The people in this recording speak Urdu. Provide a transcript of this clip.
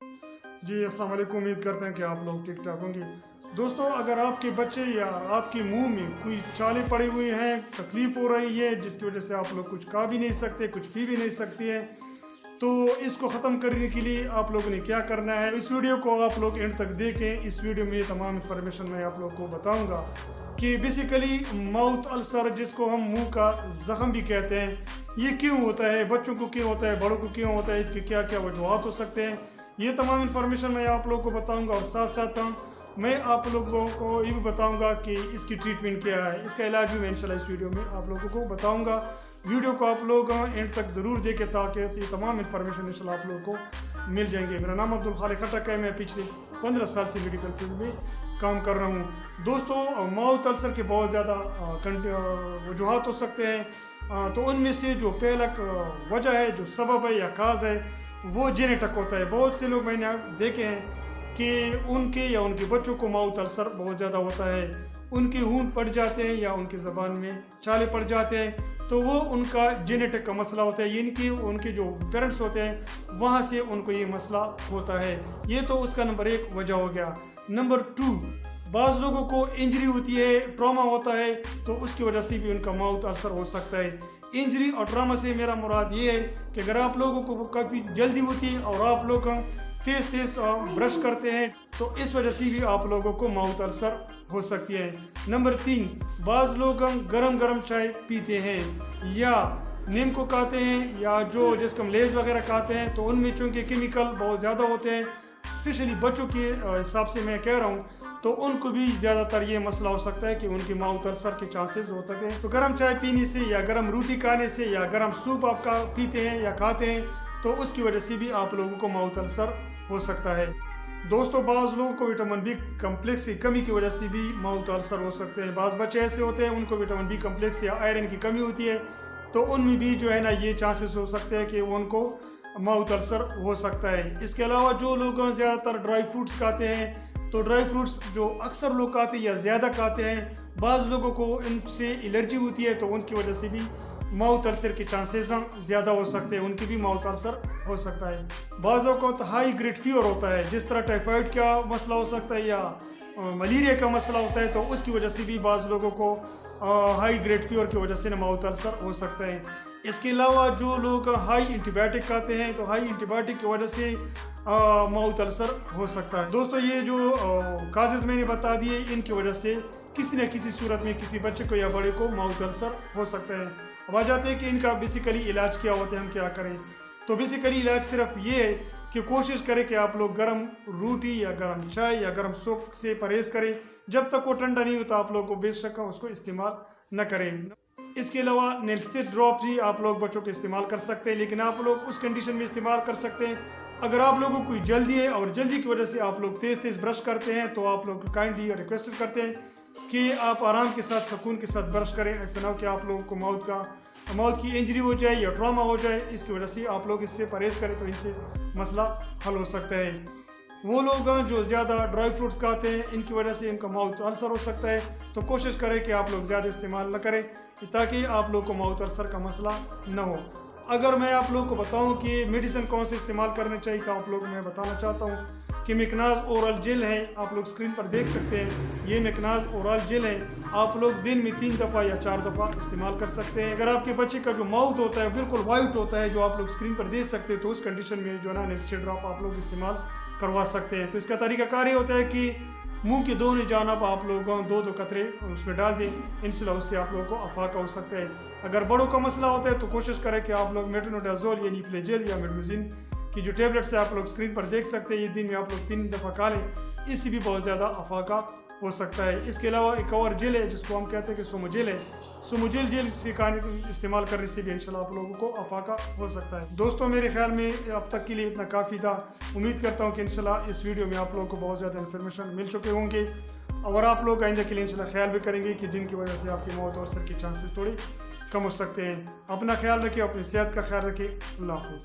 جی السلام علیکم، امید کرتے ہیں کہ آپ لوگ ٹھیک ٹھاک ہوں گے۔ دوستو، اگر آپ کے بچے یا آپ کے منہ میں کوئی چالیں پڑی ہوئی ہیں، تکلیف ہو رہی ہے جس کی وجہ سے آپ لوگ کچھ کھا بھی نہیں سکتے، کچھ پی بھی نہیں سکتے ہیں، تو اس کو ختم کرنے کے لیے آپ لوگوں نے کیا کرنا ہے، اس ویڈیو کو آپ لوگ اینڈ تک دیکھیں۔ اس ویڈیو میں تمام انفارمیشن میں آپ لوگ کو بتاؤں گا کہ بیسیکلی ماؤتھ السر، جس کو ہم منہ کا زخم بھی کہتے ہیں، یہ کیوں ہوتا ہے، بچوں کو کیوں ہوتا ہے، بڑوں کو کیوں ہوتا ہے، اس کے کیا کیا وجوہات ہو سکتے ہیں، یہ تمام انفارمیشن میں آپ لوگوں کو بتاؤں گا۔ اور ساتھ ساتھ میں آپ لوگوں کو یہ بھی بتاؤں گا کہ اس کی ٹریٹمنٹ کیا ہے، اس کا علاج بھی میں انشاءاللہ اس ویڈیو میں آپ لوگوں کو بتاؤں گا۔ ویڈیو کو آپ لوگ اینڈ تک ضرور دیکھیں تاکہ یہ تمام انفارمیشن انشاءاللہ آپ لوگوں کو مل جائیں گے۔ میرا نام عبدالخالق خٹک ہے، میں پچھلے 15 سال سے میڈیکل فیلڈ میں کام کر رہا ہوں۔ دوستو، ماؤتھ السر کے بہت زیادہ وجوہات ہو سکتے ہیں، تو ان میں سے جو پہلا وجہ ہے، جو سبب ہے یا کاز ہے، وہ جینیٹک ہوتا ہے۔ بہت سے لوگ میں نے دیکھے ہیں کہ ان کے یا ان کے بچوں کو ماؤتھ السر بہت زیادہ ہوتا ہے، ان کے ہونٹ پڑ جاتے ہیں یا ان کی زبان میں چھالے پڑ جاتے ہیں، تو وہ ان کا جینیٹک کا مسئلہ ہوتا ہے، یعنی کہ ان کے جو پیرنٹس ہوتے ہیں وہاں سے ان کو یہ مسئلہ ہوتا ہے۔ یہ تو اس کا نمبر 1 وجہ ہو گیا۔ نمبر 2، بعض لوگوں کو انجری ہوتی ہے، ٹراما ہوتا ہے، تو اس کی وجہ سے بھی ان کا ماؤتھ السر ہو سکتا ہے۔ انجری اور ٹراما سے میرا مراد یہ ہے کہ اگر آپ لوگوں کو کافی جلدی ہوتی ہے اور آپ لوگ تیز تیز برش کرتے ہیں تو اس وجہ سے بھی آپ لوگوں کو ماؤتھ السر ہو سکتی ہے۔ نمبر 3، بعض لوگ گرم گرم چائے پیتے ہیں یا نیم کو کھاتے ہیں یا جس کو ہم لیز وغیرہ کھاتے ہیں، تو ان میں چونکہ کیمیکل بہت زیادہ ہوتے ہیں، اسپیشلی بچوں کے حساب سے میں کہہ رہا ہوں، تو ان کو بھی زیادہ تر یہ مسئلہ ہو سکتا ہے کہ ان کے ماؤتھ السر کے چانسز ہو سکتے ہیں۔ تو گرم چائے پینے سے یا گرم روٹی کھانے سے یا گرم سوپ آپ کا پیتے ہیں یا کھاتے ہیں، تو اس کی وجہ سے بھی آپ لوگوں کو ماؤتھ السر ہو سکتا ہے۔ دوستو، بعض لوگوں کو وٹامن بی کمپلیکس کی کمی کی وجہ سے بھی ماؤتھ السر ہو سکتے ہیں۔ بعض بچے ایسے ہوتے ہیں ان کو وٹامن بی کمپلیکس یا آئرن کی کمی ہوتی ہے، تو ان میں بھی جو ہے نا یہ چانسز ہو سکتے ہیں کہ ان کو ماؤتھ السر ہو سکتا ہے۔ اس کے علاوہ جو لوگ زیادہ تر ڈرائی فروٹس کھاتے ہیں، تو ڈرائی فروٹس جو اکثر لوگ کھاتے ہیں یا زیادہ کھاتے ہیں، بعض لوگوں کو ان سے الرجی ہوتی ہے، تو ان کی وجہ سے بھی ماؤتھ السر کے چانسز زیادہ ہو سکتے ہیں، ان کی بھی ماؤتھ السر ہو سکتا ہے۔ بعض اوقات ہائی گریڈ فیور ہوتا ہے، جس طرح ٹائیفائڈ کا مسئلہ ہو سکتا ہے یا ملیریا کا مسئلہ ہوتا ہے، تو اس کی وجہ سے بھی بعض لوگوں کو ہائی گریڈ فیور کی وجہ سے ماؤتھ السر ہو سکتا ہے۔ اس کے علاوہ جو لوگ ہائی اینٹی بائیوٹک کھاتے ہیں، تو ہائی اینٹی بائیوٹک کی وجہ سے ماؤتھ السر ہو سکتا ہے۔ دوستو، یہ جو کازز میں نے بتا دیے، ان کی وجہ سے کسی نہ کسی صورت میں کسی بچے کو یا بڑے کو ماؤتھ السر ہو سکتا ہے۔ اب آ جاتے ہیں کہ ان کا بیسیکلی علاج کیا ہوتا ہے، ہم کیا کریں۔ تو بیسیکلی علاج صرف یہ ہے کہ کوشش کریں کہ آپ لوگ گرم روٹی یا گرم چائے یا گرم سوپ سے پرہیز کریں، جب تک وہ ٹھنڈا نہیں ہوتا آپ لوگ کو بے شک اس کو استعمال نہ کریں۔ اس کے علاوہ نیلسٹڈ ڈراپ بھی آپ لوگ بچوں کو استعمال کر سکتے ہیں، لیکن آپ لوگ اس کنڈیشن میں استعمال کر سکتے ہیں اگر آپ لوگوں کو کوئی جلدی ہے اور جلدی کی وجہ سے آپ لوگ تیز تیز برش کرتے ہیں، تو آپ لوگ کائنڈلی ریکویسٹ کرتے ہیں کہ آپ آرام کے ساتھ سکون کے ساتھ برش کریں، ایسا نہ ہو کہ آپ لوگوں کو ماؤتھ کی انجری ہو جائے یا ٹراما ہو جائے۔ اس کی وجہ سے آپ لوگ اس سے پرہیز کریں تو ان سے مسئلہ حل ہو سکتا ہے۔ وہ لوگ جو زیادہ ڈرائی فروٹس کھاتے ہیں، ان کی وجہ سے ان کا ماؤتھ السر ہو سکتا ہے، تو کوشش کریں کہ آپ لوگ زیادہ استعمال نہ کریں تاکہ آپ لوگ کو ماؤتھ السر کا مسئلہ نہ ہو۔ اگر میں آپ لوگوں کو بتاؤں کہ میڈیسن کون سے استعمال کرنے چاہیے، تو آپ لوگ میں بتانا چاہتا ہوں کہ میکناز اورل جیل ہے، آپ لوگ سکرین پر دیکھ سکتے ہیں، یہ میکناز اورل جیل ہے، آپ لوگ دن میں 3 دفعہ یا 4 دفعہ استعمال کر سکتے ہیں۔ اگر آپ کے بچے کا جو ماؤتھ ہوتا ہے بالکل وائٹ ہوتا ہے، جو آپ لوگ سکرین پر دیکھ سکتے ہیں، تو اس کنڈیشن میں جو ہے نا نیلسٹڈ ڈراپ آپ لوگ استعمال کروا سکتے ہیں۔ تو اس کا طریقہ کار یہ ہوتا ہے کہ منہ کے دونوں جانب آپ لوگ 2 قطرے اس میں ڈال دیں، انشاءاللہ اس سے آپ لوگوں کو افاقہ ہو سکتا ہے۔ اگر بڑوں کا مسئلہ ہوتا ہے تو کوشش کریں کہ آپ لوگ میٹرونیڈازول یعنی فلیجل یا میڈروزین کی جو ٹیبلٹس ہے آپ لوگ سکرین پر دیکھ سکتے ہیں، یہ دن میں آپ لوگ 3 دفعہ کھا لیں، اس سے بھی بہت زیادہ افاقہ ہو سکتا ہے۔ اس کے علاوہ ایک اور جیل ہے جس کو ہم کہتے ہیں کہ سومو جیل ہے، سومو جیل سے استعمال کرنے سے بھی انشاءاللہ آپ لوگوں کو افاقہ ہو سکتا ہے۔ دوستوں، میرے خیال میں اب تک کے لیے اتنا کافی تھا۔ امید کرتا ہوں کہ انشاءاللہ اس ویڈیو میں آپ لوگوں کو بہت زیادہ انفارمیشن مل چکے ہوں گے، اور آپ لوگ آئندہ کے لیے انشاءاللہ خیال بھی کریں گے کہ جن کی وجہ سے آپ کے ماؤتھ السر کے چانسز تھوڑے کم ہو سکتے ہیں۔ اپنا خیال رکھیں، اپنی صحت کا خیال رکھیں۔ اللہ حافظ۔